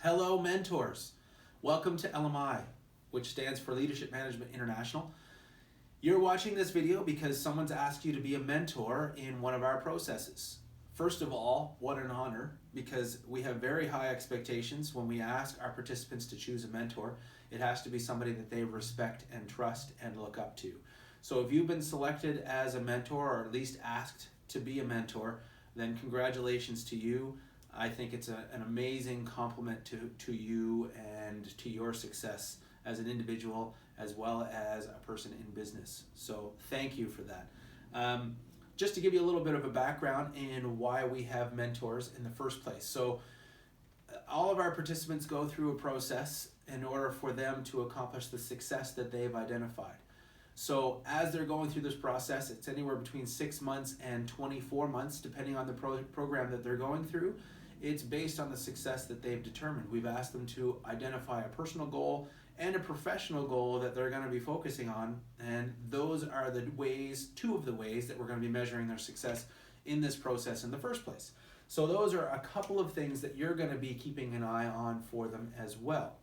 Hello, mentors. Welcome to LMI, which stands for Leadership Management International. You're watching this video because someone's asked you to be a mentor in one of our processes. First of all, what an honor, because we have very high expectations when we ask our participants to choose a mentor. It has to be somebody that they respect and trust and look up to. So if you've been selected as a mentor, or at least asked to be a mentor, then congratulations to you. I think it's an amazing compliment to you and to your success as an individual as well as a person in business. So thank you for that. Just to give you a little bit of a background in why we have mentors in the first place. So all of our participants go through a process in order for them to accomplish the success that they've identified. So as they're going through this process, it's anywhere between 6 months and 24 months, depending on the program that they're going through. It's based on the success that they've determined. We've asked them to identify a personal goal and a professional goal that they're going to be focusing on, and those are the ways, two of the ways that we're going to be measuring their success in this process in the first place. So those are a couple of things that you're going to be keeping an eye on for them as well.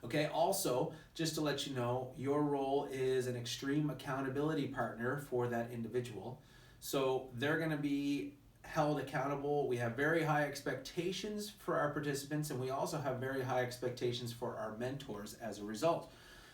Okay, also, just to let you know, your role is an extreme accountability partner for that individual. So they're going to be held accountable. We have very high expectations for our participants, and we also have very high expectations for our mentors as a result.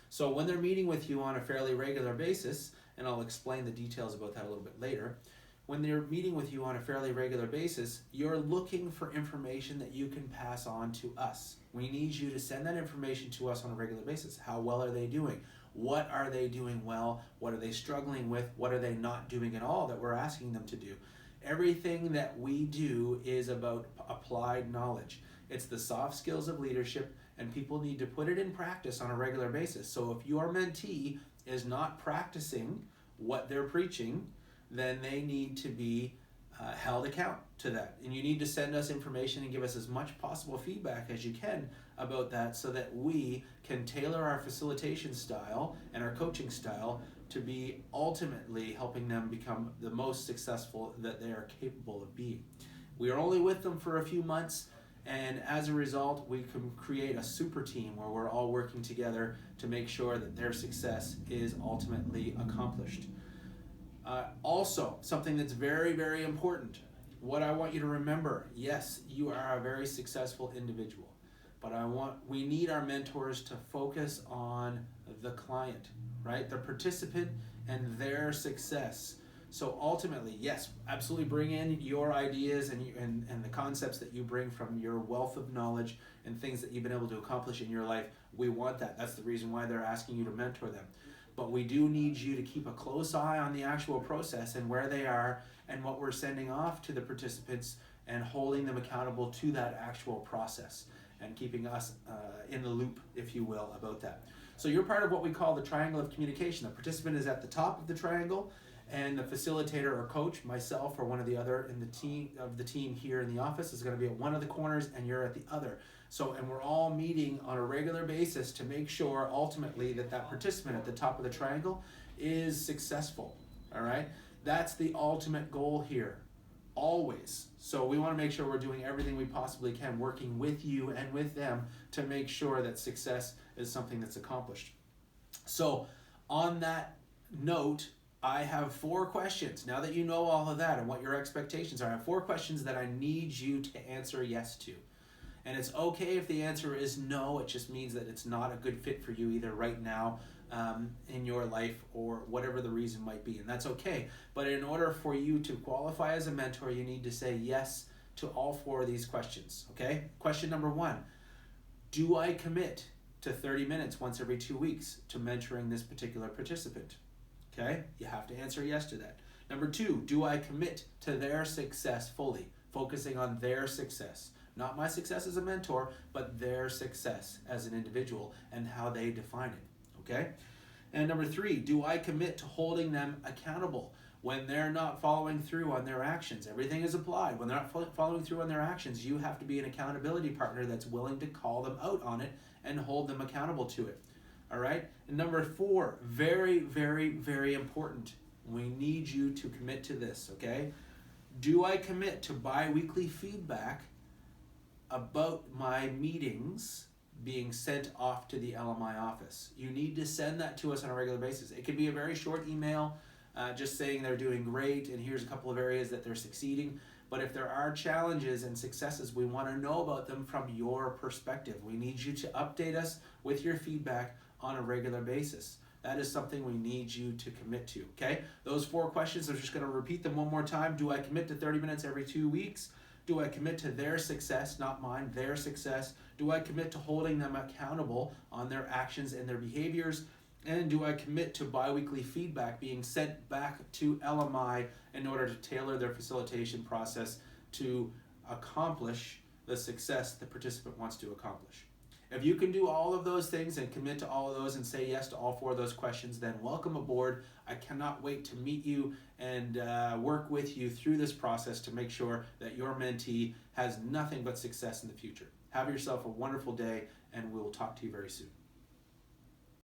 So when they're meeting with you on a fairly regular basis, and I'll explain the details about that a little bit later, when they're meeting with you on a fairly regular basis, you're looking for information that you can pass on to us. We need you to send that information to us on a regular basis. How well are they doing? What are they doing well? What are they struggling with? What are they not doing at all that we're asking them to do? Everything that we do is about applied knowledge. It's the soft skills of leadership, and people need to put it in practice on a regular basis. So if your mentee is not practicing what they're preaching, then they need to be held account to that. And you need to send us information and give us as much possible feedback as you can about that, so that we can tailor our facilitation style and our coaching style to be ultimately helping them become the most successful that they are capable of being. We are only with them for a few months, and as a result, we can create a super team where we're all working together to make sure that their success is ultimately accomplished. Also, something that's very, very important, what I want you to remember, yes, you are a very successful individual, but we need our mentors to focus on the client, right? The participant and their success. So ultimately, yes, absolutely bring in your ideas and the concepts that you bring from your wealth of knowledge and things that you've been able to accomplish in your life. We want that. That's the reason why they're asking you to mentor them. But we do need you to keep a close eye on the actual process and where they are and what we're sending off to the participants, and holding them accountable to that actual process and keeping us in the loop, if you will, about that. So you're part of what we call the triangle of communication. The participant is at the top of the triangle, and the facilitator or coach, myself or one of the other in the team here in the office, is going to be at one of the corners, and you're at the other. So, and we're all meeting on a regular basis to make sure ultimately that participant at the top of the triangle is successful. All right, that's the ultimate goal here, always. So we want to make sure we're doing everything we possibly can, working with you and with them to make sure that success is something that's accomplished. So on that note, I have 4 questions. Now that you know all of that and what your expectations are, I have 4 questions that I need you to answer yes to. And it's okay if the answer is no. It just means that it's not a good fit for you either right now in your life, or whatever the reason might be. And that's okay. But in order for you to qualify as a mentor, you need to say yes to all 4 of these questions. Okay? Question number 1. Do I commit to 30 minutes once every 2 weeks to mentoring this particular participant? Okay? You have to answer yes to that. Number 2, do I commit to their success fully, focusing on their success? Not my success as a mentor, but their success as an individual and how they define it. Okay? And number 3, do I commit to holding them accountable when they're not following through on their actions? Everything is applied. When they're not following through on their actions, you have to be an accountability partner that's willing to call them out on it and hold them accountable to it. All right? And number 4, very, very, very important. We need you to commit to this, okay? Do I commit to bi-weekly feedback about my meetings being sent off to the LMI office. You need to send that to us on a regular basis. It could be a very short email, just saying they're doing great and here's a couple of areas that they're succeeding. But if there are challenges and successes, we want to know about them from your perspective. We need you to update us with your feedback on a regular basis. That is something we need you to commit to, okay? Those 4 questions, I'm just going to repeat them one more time. Do I commit to 30 minutes every 2 weeks? Do I commit to their success, not mine, their success? Do I commit to holding them accountable on their actions and their behaviors? And do I commit to biweekly feedback being sent back to LMI in order to tailor their facilitation process to accomplish the success the participant wants to accomplish? If you can do all of those things and commit to all of those and say yes to all 4 of those questions, then welcome aboard. I cannot wait to meet you and work with you through this process to make sure that your mentee has nothing but success in the future. Have yourself a wonderful day, and we'll talk to you very soon.